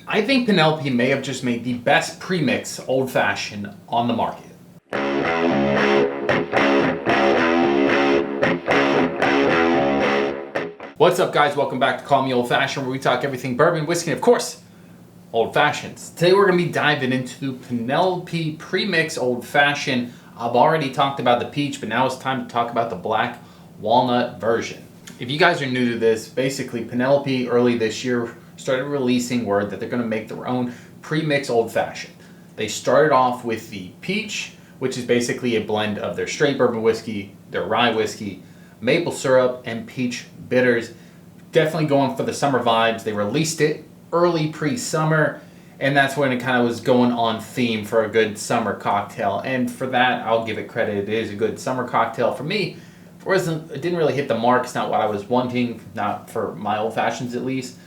I think Penelope may have just made the best premix old fashioned on the market. What's up, guys? Welcome back to Call Me Old Fashioned, where we talk everything bourbon, whiskey, and of course, old fashions. Today we're going to be diving into Penelope Premix Old Fashioned. I've already talked about the peach, but now it's time to talk about the black walnut version. If you guys are new to this, basically Penelope early this year started releasing word that they're going to make their own Premix Old Fashioned. They started off with the peach, which is basically a blend of their straight bourbon whiskey, their rye whiskey, maple syrup, and peach bitters. Definitely going for the summer vibes. They released it early pre-summer, and that's when it kind of was going on theme for a good summer cocktail. And for that, I'll give it credit. It is a good summer cocktail. For me, it didn't really hit the mark. It's not what I was wanting, not for my old fashions at least.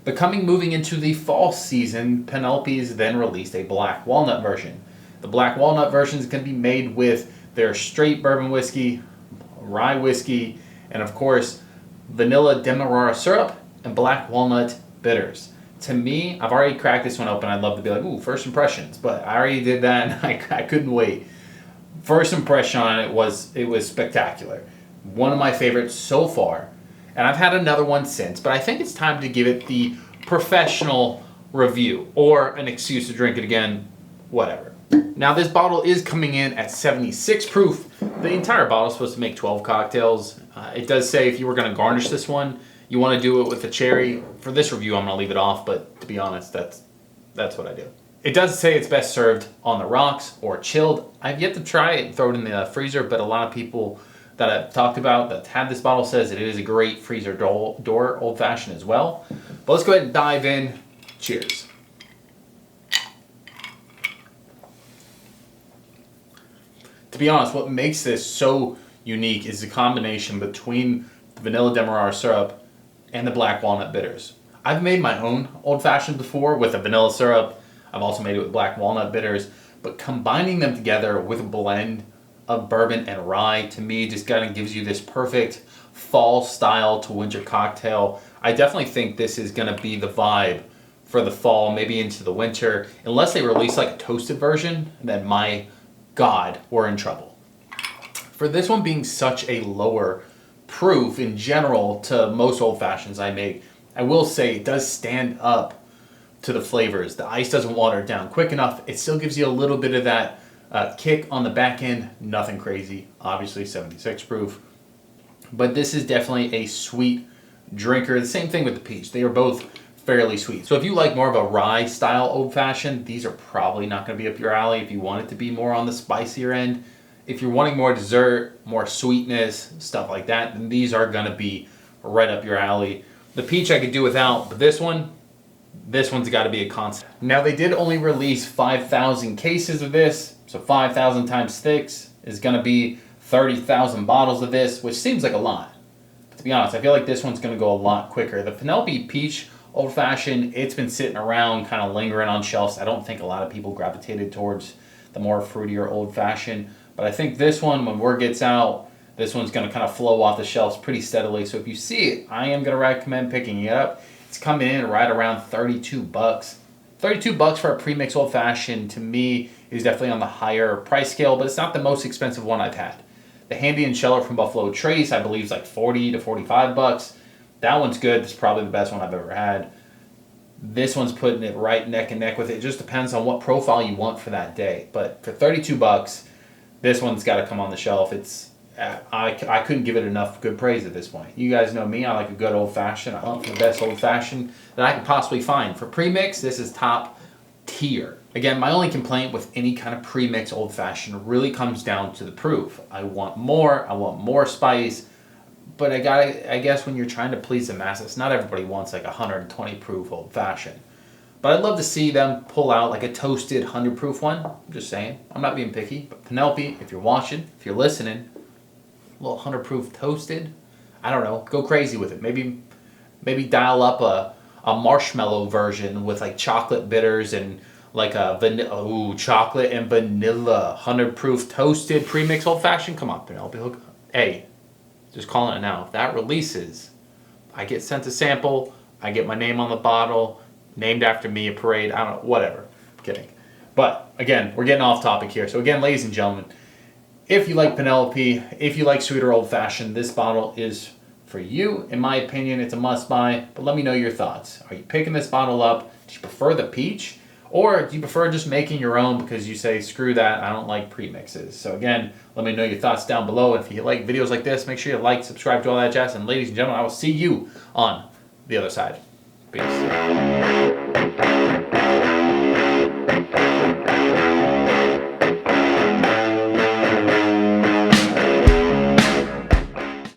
But moving into the fall season, Penelope's then released a black walnut version. The black walnut version is going to be made with their straight bourbon whiskey, rye whiskey, and of course, vanilla demerara syrup and black walnut bitters. To me, I've already cracked this one open. I'd love to be like, ooh, first impressions, but I already did that and I couldn't wait. First impression on it was spectacular. One of my favorites so far, and I've had another one since, but I think it's time to give it the professional review or an excuse to drink it again, whatever. Now, this bottle is coming in at 76 proof. The entire bottle is supposed to make 12 cocktails. It does say if you were going to garnish this one, you want to do it with a cherry. For this review, I'm going to leave it off, but to be honest, that's what I do. It does say it's best served on the rocks or chilled. I've yet to try it and throw it in the freezer, but a lot of people that I've talked about that have this bottle says that it is a great freezer door old fashioned as well. But let's go ahead and dive in. Cheers. To be honest, what makes this so unique is the combination between the vanilla demerara syrup and the black walnut bitters. I've made my own old fashioned before with the vanilla syrup. I've also made it with black walnut bitters, but combining them together with a blend of bourbon and rye, to me, just kind of gives you this perfect fall style to winter cocktail. I definitely think this is going to be the vibe for the fall, maybe into the winter. Unless they release like a toasted version, then my God, we're in trouble. For this one being such a lower proof in general to most old fashions I make, I will say it does stand up to the flavors. The ice doesn't water it down quick enough. It still gives you a little bit of that kick on the back end. Nothing crazy. Obviously 76 proof. But this is definitely a sweet drinker. The same thing with the peach. They are both fairly sweet. So if you like more of a rye style old fashioned, these are probably not going to be up your alley. If you want it to be more on the spicier end, if you're wanting more dessert, more sweetness, stuff like that, then these are going to be right up your alley. The peach I could do without, but this one's got to be a constant. Now, they did only release 5,000 cases of this, so 5,000 times 6 is going to be 30,000 bottles of this, which seems like a lot. But to be honest, I feel like this one's going to go a lot quicker. The Penelope Peach Old Fashioned, it's been sitting around kind of lingering on shelves. I don't think a lot of people gravitated towards the more fruitier Old Fashioned. But I think this one, when word gets out, this one's going to kind of flow off the shelves pretty steadily. So if you see it, I am going to recommend picking it up. It's coming in right around 32 bucks. 32 bucks for a Premix Old Fashioned, to me, is definitely on the higher price scale, but it's not the most expensive one I've had. The Handy and Sheller from Buffalo Trace, I believe, is like 40 to 45 bucks. That one's good. It's probably the best one I've ever had. This one's putting it right neck and neck with it. It just depends on what profile you want for that day. But for 32 bucks, this one's got to come on the shelf. I couldn't give it enough good praise at this point. You guys know me. I like a good old fashioned. I want the best old fashioned that I can possibly find. For premix, this is top tier. Again, my only complaint with any kind of premix old fashioned really comes down to the proof. I want more spice. But I guess when you're trying to please the masses, not everybody wants like 120 proof old fashioned. But I'd love to see them pull out like a toasted 100 proof one. I'm just saying. I'm not being picky. But Penelope, if you're watching, if you're listening, a little 100 proof toasted, I don't know, go crazy with it. Maybe dial up a marshmallow version with like chocolate bitters and like a chocolate and vanilla 100 proof toasted premix old fashioned. Come on, Penelope. Hey, just calling it now. If that releases, I get sent a sample, I get my name on the bottle, named after me, a parade, I don't know, whatever. I'm kidding. But again, we're getting off topic here. So again, ladies and gentlemen, if you like Penelope, if you like sweeter old fashioned, this bottle is for you. In my opinion, it's a must buy, but let me know your thoughts. Are you picking this bottle up? Do you prefer the peach? Or do you prefer just making your own because you say, screw that, I don't like premixes? So again, let me know your thoughts down below. If you like videos like this, make sure you like, subscribe to all that jazz. And ladies and gentlemen, I will see you on the other side. Peace.